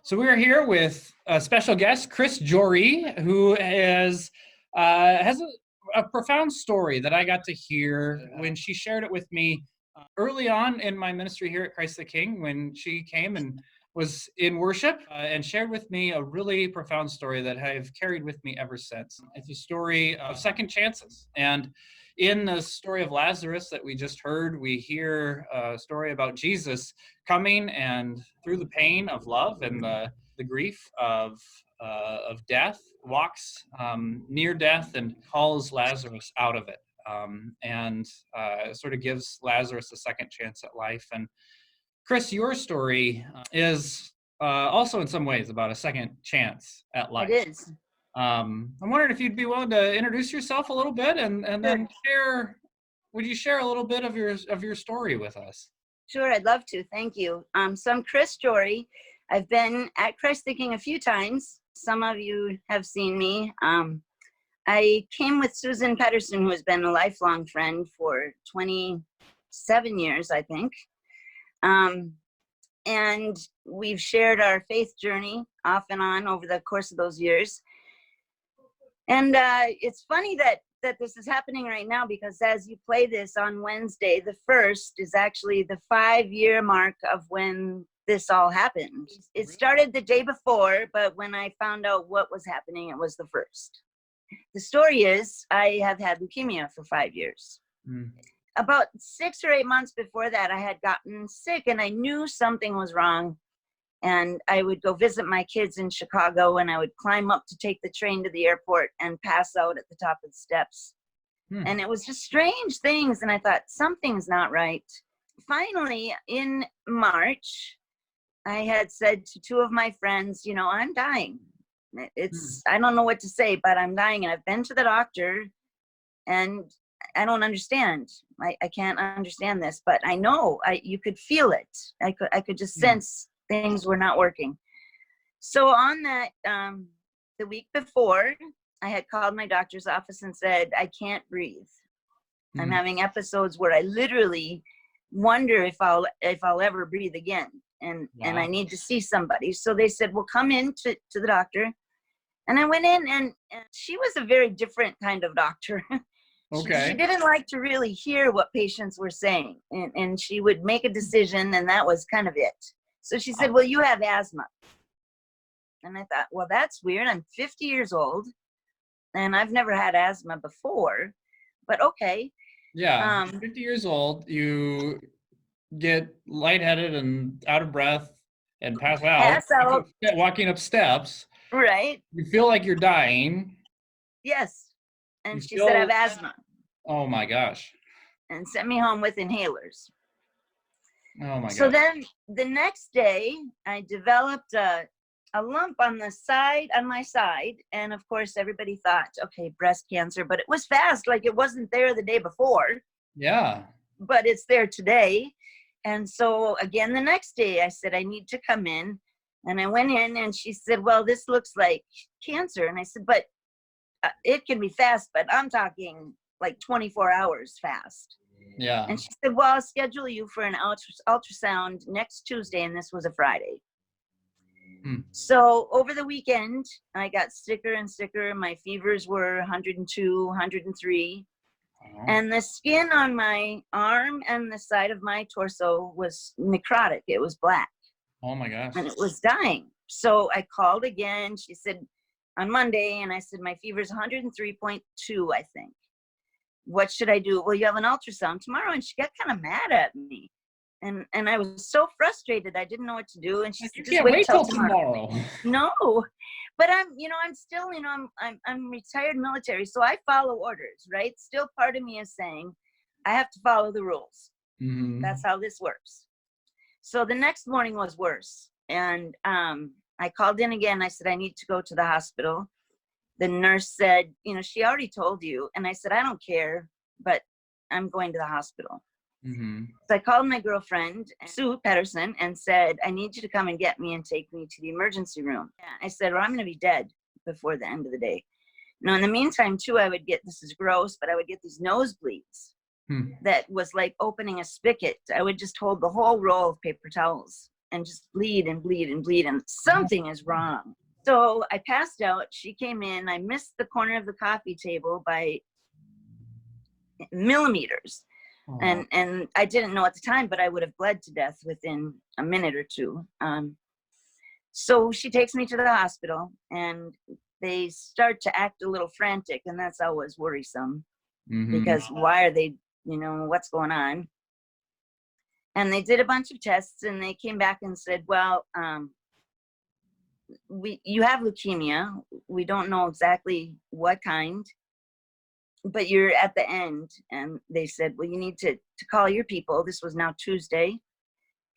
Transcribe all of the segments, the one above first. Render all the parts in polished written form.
So we are here with a special guest, Kris Jore, who has a profound story that I got to hear when she shared it with me early on in my ministry here at Christ the King, when she came and was in worship and shared with me a really profound story that I've carried with me ever since. It's a story of second chances. And in the story of Lazarus that we just heard, we hear a story about Jesus coming and through the pain of love and the grief of death, walks near death and calls Lazarus out of it. And sort of gives Lazarus a second chance at life. And Kris, your story is also in some ways about a second chance at life. It is. I'm wondering if you'd be willing to introduce yourself a little bit and then would you share a little bit of your story with us? Sure, I'd love to. Thank you. So I'm Kris Jore. I've been at Christ the King a few times. Some of you have seen me. I came with Susan Pedersen, who has been a lifelong friend for 27 years, I think. And we've shared our faith journey off and on over the course of those years. And it's funny that this is happening right now, because as you play this on Wednesday, the 1st is actually the 5-year mark of when this all happened. It started the day before, but when I found out what was happening, it was the 1st. The story is I have had leukemia for 5 years. About 6 or 8 months before that, I had gotten sick and I knew something was wrong. And I would go visit my kids in Chicago, and I would climb up to take the train to the airport and pass out at the top of the steps. And it was just strange things. And I thought, something's not right. Finally, in March, I had said to 2 of my friends, I'm dying. I don't know what to say, but I'm dying. And I've been to the doctor and I don't understand. I can't understand this, but I know you could feel it. I could just sense things were not working. So on that, the week before, I had called my doctor's office and said, I can't breathe. I'm having episodes where I literally wonder if I'll ever breathe again. And I need to see somebody. So they said, well, come in to the doctor. And I went in, and she was a very different kind of doctor. Okay. She didn't like to really hear what patients were saying. And she would make a decision, and that was kind of it. So she said, well, you have asthma. And I thought, well, that's weird. I'm 50 years old, and I've never had asthma before. But okay. Yeah, 50 years old, you get lightheaded and out of breath and pass out. Walking up steps. Right. You feel like you're dying. Yes. And she said I have asthma. Oh my gosh. And sent me home with inhalers. Oh my gosh. So then the next day I developed a lump on my side. And of course everybody thought, okay, breast cancer, but it was fast. Like it wasn't there the day before. Yeah. But it's there today. And so again, the next day I said, I need to come in. And I went in and she said, well, this looks like cancer. And I said, but it can be fast, but I'm talking like 24 hours fast. Yeah. And she said, well, I'll schedule you for an ultrasound next Tuesday. And this was a Friday. So over the weekend, I got sicker and sicker. My fevers were 102, 103. And the skin on my arm and the side of my torso was necrotic. It was black. Oh my gosh. And it was dying. So I called again. She said on Monday, and I said, my fever's 103.2, I think. What should I do? Well, you have an ultrasound tomorrow. And she got kind of mad at me. And I was so frustrated. I didn't know what to do. And she said, just wait till tomorrow. No, but I'm still, I'm retired military. So I follow orders, right? Still part of me is saying I have to follow the rules. That's how this works. So the next morning was worse. And I called in again. I said, I need to go to the hospital. The nurse said, she already told you. And I said, I don't care, but I'm going to the hospital. So I called my girlfriend, Sue Pedersen, and said, I need you to come and get me and take me to the emergency room. I said, well, I'm going to be dead before the end of the day. Now, in the meantime, too, I would get, this is gross, but I would get these nosebleeds that was like opening a spigot. I would just hold the whole roll of paper towels and just bleed and bleed and bleed, and something is wrong. So I passed out. She came in. I missed the corner of the coffee table by millimeters. And I didn't know at the time, but I would have bled to death within a minute or two. So she takes me to the hospital, and they start to act a little frantic, and that's always worrisome, because why are they, what's going on? And they did a bunch of tests, and they came back and said, well, you have leukemia. We don't know exactly what kind, but you're at the end. And they said, well, you need to call your people. This was now Tuesday,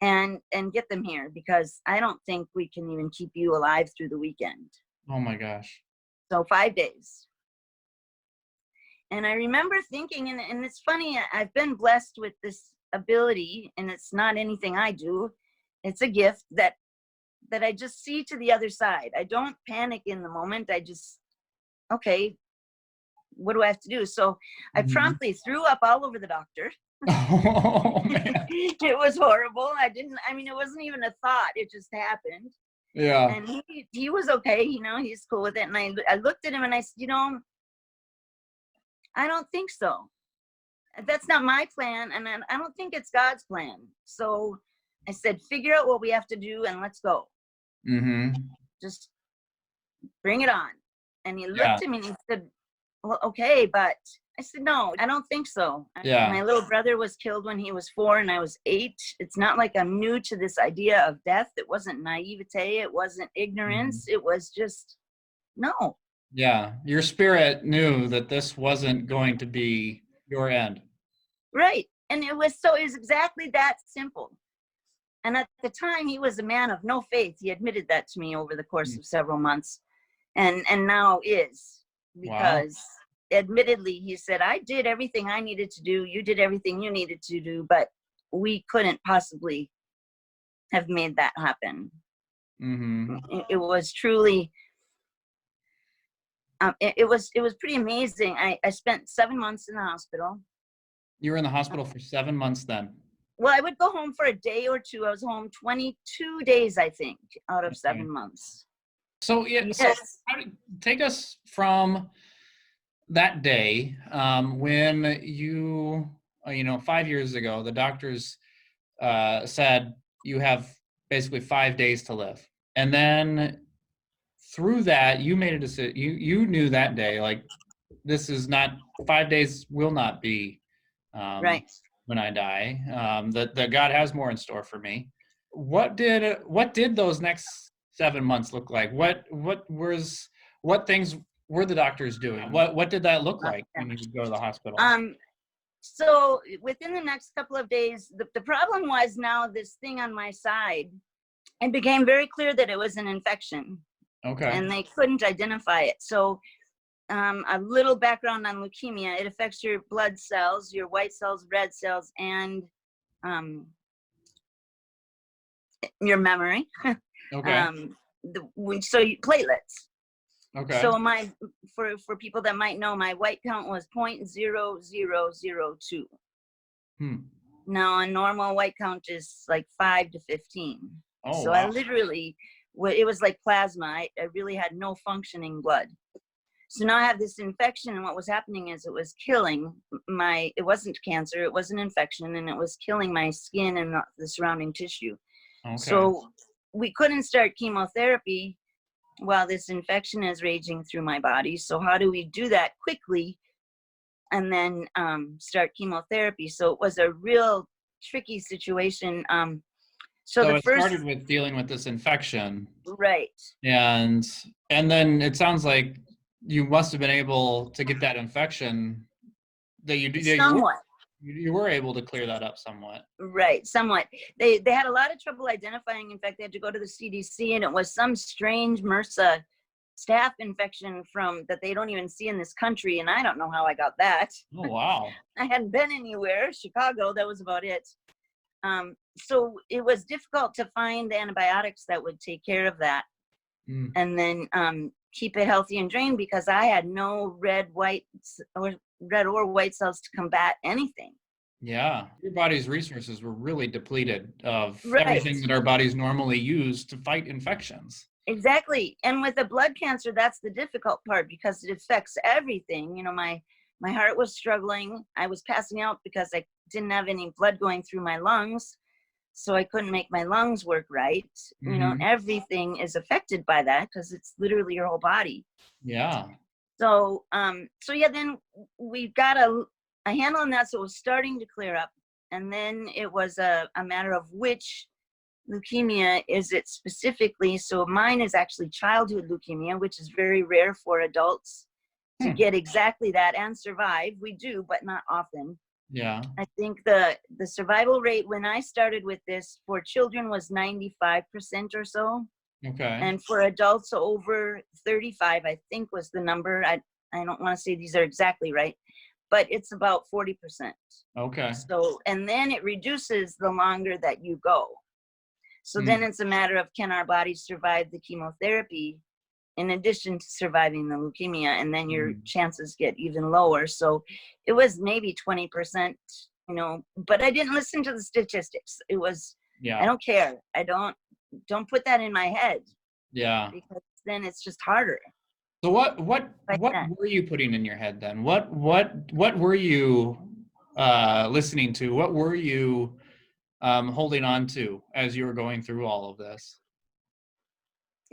and get them here, because I don't think we can even keep you alive through the weekend. Oh my gosh. So 5 days. And I remember thinking, and it's funny, I've been blessed with this ability, and it's not anything I do. It's a gift that I just see to the other side. I don't panic in the moment. I just, okay, what do I have to do? So I promptly threw up all over the doctor. Oh, man. It was horrible. It wasn't even a thought. It just happened. Yeah. And he was okay. He's cool with it. And I looked at him and I said, I don't think so. That's not my plan. And I don't think it's God's plan. So I said, figure out what we have to do and let's go. Just bring it on. And he looked at me and he said, well, okay, but I said, no, I don't think so. Yeah. My little brother was killed when he was 4 and I was 8. It's not like I'm new to this idea of death. It wasn't naivete. It wasn't ignorance. It was just, no. Yeah. Your spirit knew that this wasn't going to be your end. Right. And it was exactly that simple. And at the time, he was a man of no faith. He admitted that to me over the course of several months, and now is, because admittedly, he said, I did everything I needed to do. You did everything you needed to do, but we couldn't possibly have made that happen. It was truly, it was pretty amazing. I spent 7 months in the hospital. You were in the hospital for 7 months then? Well, I would go home for a day or two. I was home 22 days, I think, out of 7 months. So, take us from that day when you, 5 years ago, the doctors said you have basically 5 days to live. And then through that, you made a decision. You knew that day, like, this is not, 5 days will not be right when I die, that God has more in store for me. What did those next 7 months look like? What things were the doctors doing? What did that look like when you would go to the hospital? So within the next couple of days, the problem was now this thing on my side. It became very clear that it was an infection. Okay. And they couldn't identify it. So a little background on leukemia. It affects your blood cells, your white cells, red cells, and your memory. Okay. Platelets. Okay. So for people that might know, my white count was 0.0002. Now a normal white count is like 5 to 15. Oh, so wow. I literally, it was like plasma. I really had no functioning blood. So now I have this infection, and what was happening is it was killing it wasn't cancer, it was an infection, and it was killing my skin and the surrounding tissue. Okay. So we couldn't start chemotherapy while this infection is raging through my body. So how do we do that quickly and then start chemotherapy? So it was a real tricky situation. So it started with dealing with this infection. Right. And then it sounds like you must have been able to get that infection that you were able to clear that up somewhat. Right, somewhat. They had a lot of trouble identifying. In fact, they had to go to the CDC, and it was some strange MRSA staph infection that they don't even see in this country, and I don't know how I got that. Oh, wow. I hadn't been anywhere. Chicago, that was about it. So it was difficult to find antibiotics that would take care of that. And then keep it healthy and drained, because I had no red or white cells to combat anything. Yeah. Your body's resources were really depleted of Right. everything that our bodies normally use to fight infections. Exactly. And with a blood cancer, that's the difficult part because it affects everything. My heart was struggling. I was passing out because I didn't have any blood going through my lungs. So I couldn't make my lungs work right. Hmm. Everything is affected by that because it's literally your whole body. Yeah. So yeah, then we got a handle on that. So it was starting to clear up. And then it was a matter of which leukemia is it specifically. So mine is actually childhood leukemia, which is very rare for adults to Hmm. get exactly that and survive. We do, but not often. Yeah. I think the survival rate when I started with this for children was 95% or so. Okay. And for adults over 35, I think was the number. I don't want to say these are exactly right, but it's about 40%. Okay. So, and then it reduces the longer that you go. So then Hmm. it's a matter of can our bodies survive the chemotherapy in addition to surviving the leukemia, and then your Hmm. chances get even lower. So it was maybe 20%, but I didn't listen to the statistics. It was, I Yeah. don't care. I don't put that in my head Yeah. because then it's just harder. So Like what that. were you putting in your head then? What were you listening to? What were you holding on to as you were going through all of this?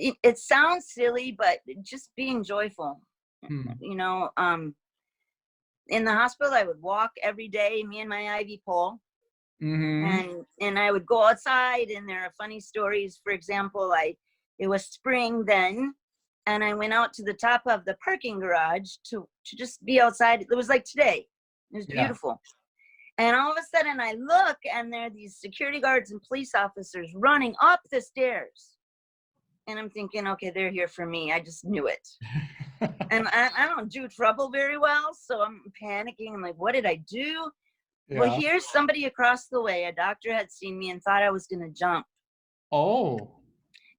It sounds silly, but just being joyful. Hmm. You know, um, in the hospital, I would walk every day, me and my IV pole, Mm-hmm. and I would go outside. And there are funny stories. For example, it was spring then, and I went out to the top of the parking garage to just be outside. It was like today. It was Yeah. beautiful. And all of a sudden, I look, and there are these security guards and police officers running up the stairs. And I'm thinking, okay, they're here for me. I just knew it. And I don't do trouble very well. So I'm panicking. I'm like, what did I do? Well, Yeah. here's somebody across the way. A doctor had seen me and thought I was going to jump. Oh.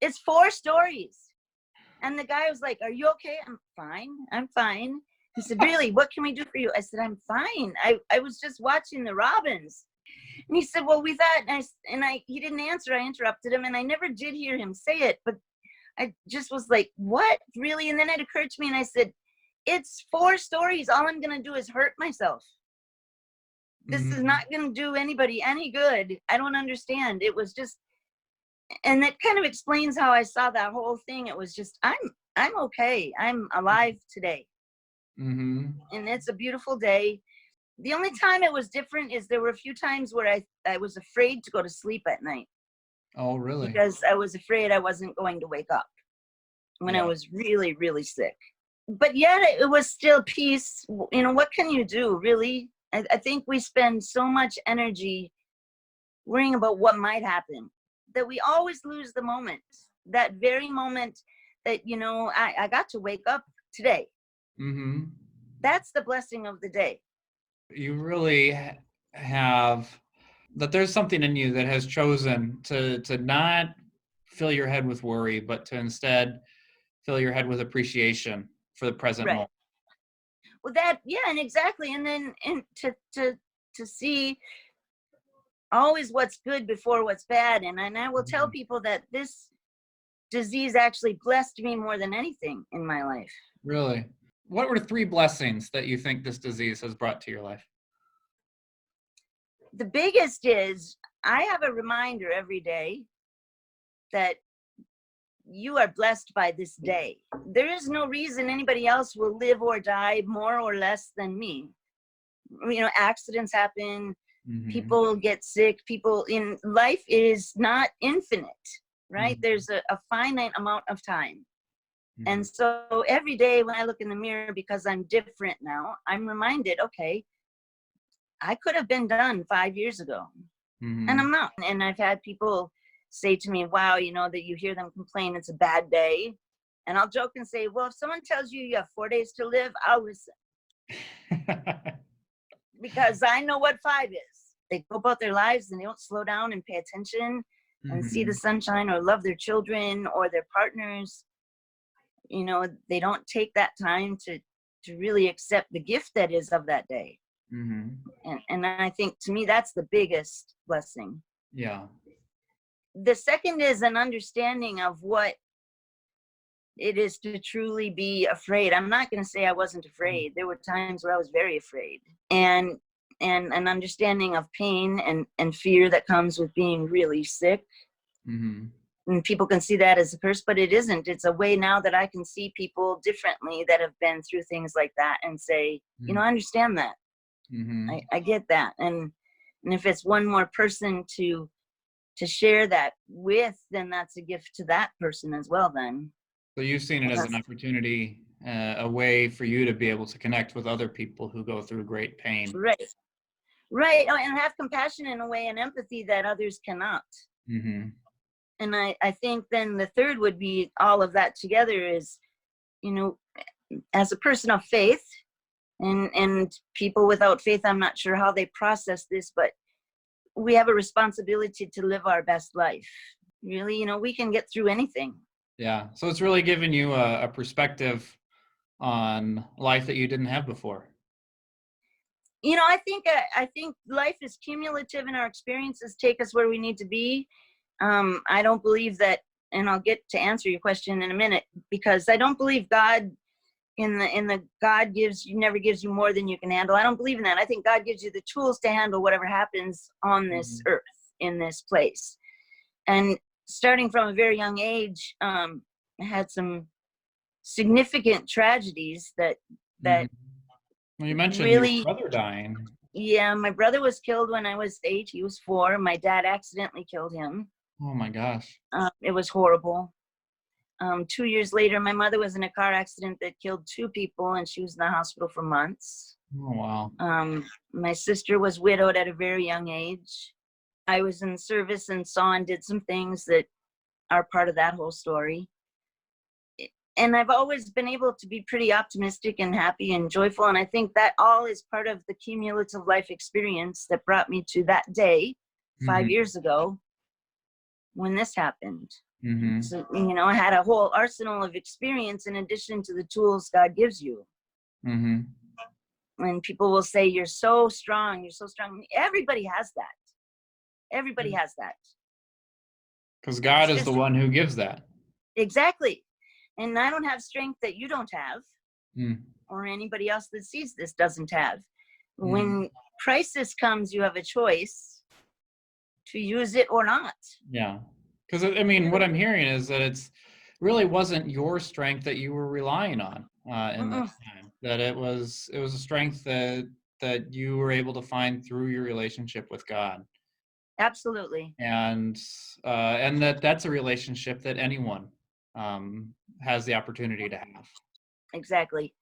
It's 4 stories. And the guy was like, are you okay? I'm fine. I'm fine. He said, really? What can we do for you? I said, I'm fine. I was just watching the robins. And he said, well, we thought, he didn't answer. I interrupted him, and I never did hear him say it. But I just was like, what? Really? And then it occurred to me, and I said, it's 4 stories. All I'm going to do is hurt myself. This is Mm-hmm. not going to do anybody any good. I don't understand. It was just, and that kind of explains how I saw that whole thing. It was just, I'm okay. I'm alive today. Mm-hmm. And it's a beautiful day. The only time it was different is there were a few times where I was afraid to go to sleep at night Oh, really? because I was afraid I wasn't going to wake up when I Yeah. was really, really sick. But yet it was still peace. What can you do, really? I think we spend so much energy worrying about what might happen that we always lose the moment. That very moment that, I got to wake up today. Mm-hmm. That's the blessing of the day. You really have that there's something in you that has chosen to not fill your head with worry, but to instead fill your head with appreciation for the present Right. moment. Well, yeah, and exactly. And then to see always what's good before what's bad. And I will tell Mhm. people that this disease actually blessed me more than anything in my life. Really? What were 3 blessings that you think this disease has brought to your life? The biggest is I have a reminder every day that you are blessed by this day. There is no reason anybody else will live or die more or less than me. Accidents happen, Mhm. people get sick, people in life is not infinite, right? Mhm. There's a finite amount of time. And Mhm. so every day when I look in the mirror, because I'm different now, I'm reminded, okay, I could have been done 5 years ago, and Mhm. I'm not. And I've had people say to me, wow, that you hear them complain it's a bad day. And I'll joke and say, well, if someone tells you you have 4 days to live, I'll listen because I know what 5 is. They go about their lives and they don't slow down and pay attention and see the Mhm. sunshine or love their children or their partners. They don't take that time to really accept the gift that is of that day. And I think to me, that's the biggest blessing. Yeah. The second is an understanding of what it is to truly be afraid. I'm not going to say I wasn't afraid. There were times where I was very afraid, and an understanding of pain and fear that comes with being really sick. And people can see that as a curse, but it isn't. It's a way now that I can see people differently that have been through things like that and say, you know, I understand that. I get that. And if it's one more person to share that with, then that's a gift to that person as well then. So you've seen it as an opportunity, a way for you to be able to connect with other people who go through great pain. Right. Oh, and have compassion in a way and empathy that others cannot. And I think then the third would be all of that together is, you know, as a person of faith and people without faith, I'm not sure how they process this, but we have a responsibility to live our best life. Really, you know, we can get through anything. Yeah. So it's really given you a perspective on life that you didn't have before. You know, I think life is cumulative and our experiences take us where we need to be. I don't believe that, and I'll get to answer your question in a minute, because I don't believe God in the God never gives you more than you can handle. I don't believe in that. I think God gives you the tools to handle whatever happens on this earth, in this place. And starting from a very young age, I had some significant tragedies that Well, you mentioned really, your brother dying. Yeah, my brother was killed when I was 8. He was 4. My dad accidentally killed him. Oh my gosh. It was horrible. 2 years later, my mother was in a car accident that killed 2 people, and she was in the hospital for months. Oh, wow. My sister was widowed at a very young age. I was in service and saw and did some things that are part of that whole story. And I've always been able to be pretty optimistic and happy and joyful. And I think that all is part of the cumulative life experience that brought me to that day 5 years ago when this happened. So, you know, I had a whole arsenal of experience in addition to the tools God gives you. And people will say, you're so strong. You're so strong. Everybody has that. Everybody has that. Because God is the one who gives that. Exactly. And I don't have strength that you don't have, or anybody else that sees this doesn't have. When crisis comes, you have a choice to use it or not. Yeah. Because, I mean, what I'm hearing is that it's really wasn't your strength that you were relying on in this time. That it was a strength that you were able to find through your relationship with God. Absolutely. And that's a relationship that anyone has the opportunity to have. Exactly.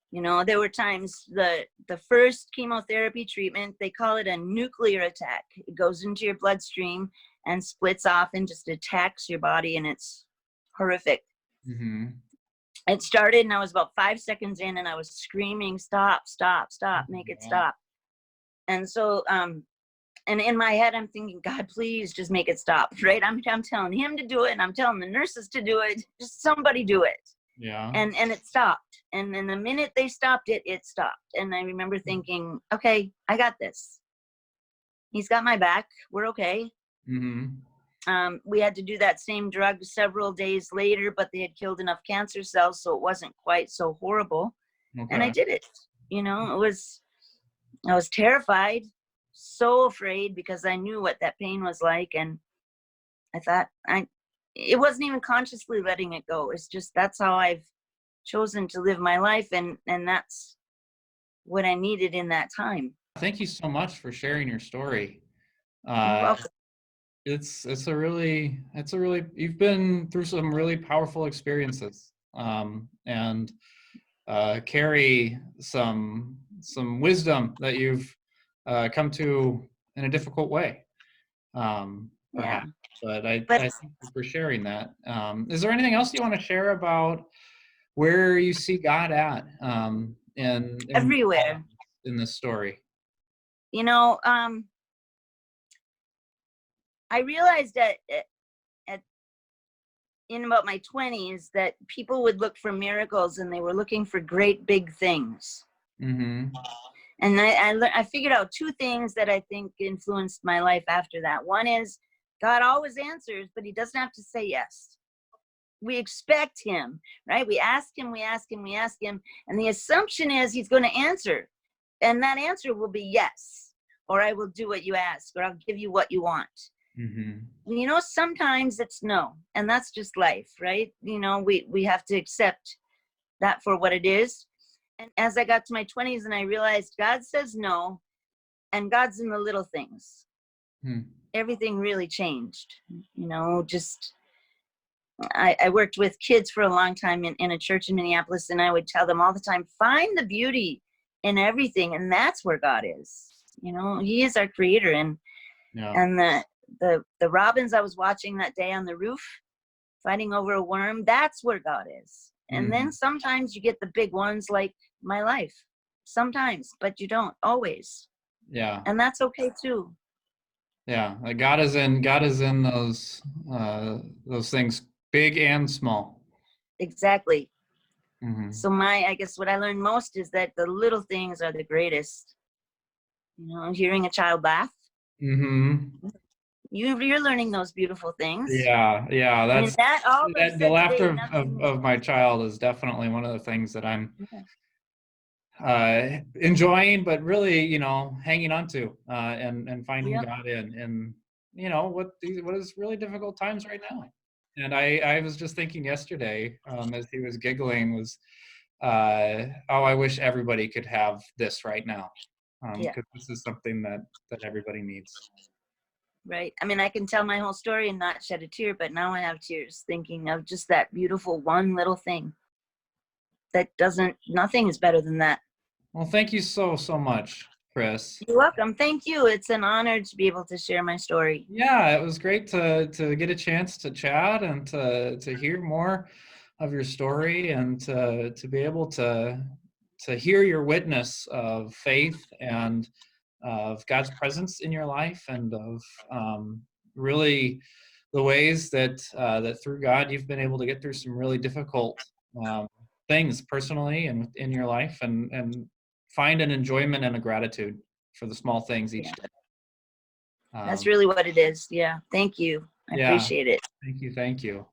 You know, there were times the first chemotherapy treatment, they call it a nuclear attack. It goes into your bloodstream and splits off and just attacks your body, and it's horrific. It started and I was about 5 seconds in and I was screaming, stop, stop, stop, make it stop. And so, and in my head, I'm thinking, God, please just make it stop, right? I'm telling him to do it, and I'm telling the nurses to do it. Just somebody do it. Yeah. And it stopped. And then the minute they stopped it, it stopped. And I remember thinking, okay, I got this. He's got my back. We're okay. We had to do that same drug several days later, but they had killed enough cancer cells, so it wasn't quite so horrible. And I did it. You know, I was terrified, so afraid, because I knew what that pain was like. And I thought it wasn't even consciously letting it go. It's just, that's how I've chosen to live my life. And that's what I needed in that time. Thank you so much for sharing your story. You're welcome. It's a really, you've been through some really powerful experiences, and carry some wisdom that you've come to in a difficult way, perhaps. But I thank you for sharing that. Is there anything else you want to share about where you see God at in everywhere in this story? You know, I realized that in about my 20s that people would look for miracles and they were looking for great big things. And I figured out two things that I think influenced my life after that. One is God always answers, but he doesn't have to say yes. We expect him, right? We ask him, and the assumption is he's going to answer. And that answer will be yes, or I will do what you ask, or I'll give you what you want. Mm-hmm. Sometimes it's no, and that's just life, right? We have to accept that for what it is. And as I got to my 20s and I realized God says no, and God's in the little things, everything really changed. I worked with kids for a long time in a church in Minneapolis, and I would tell them all the time, find the beauty in everything, and that's where God is. He is our creator. And the robins I was watching that day on the roof fighting over a worm, that's where God is. And then sometimes you get the big ones like my life, sometimes, but you don't always. Yeah. And that's okay too. Yeah, God is in those things, big and small. Exactly. Mm-hmm. So I guess what I learned most is that the little things are the greatest. Hearing a child laugh. Mm-hmm. You're learning those beautiful things. Yeah. That's the laughter of my child is definitely one of the things that I'm enjoying, but really, hanging on to and finding God in what is really difficult times right now. And I was just thinking yesterday, as he was giggling, was I wish everybody could have this right now, because this is something that everybody needs. Right. I mean, I can tell my whole story and not shed a tear, but now I have tears thinking of just that beautiful one little thing nothing is better than that. Well, thank you so much, Kris. You're welcome. Thank you. It's an honor to be able to share my story. Yeah, it was great to get a chance to chat and to hear more of your story, and to be able to hear your witness of faith and of God's presence in your life, and of really the ways that through God you've been able to get through some really difficult things personally and in your life, and find an enjoyment and a gratitude for the small things each day. That's really what it is. Yeah. Thank you. I appreciate it. Thank you.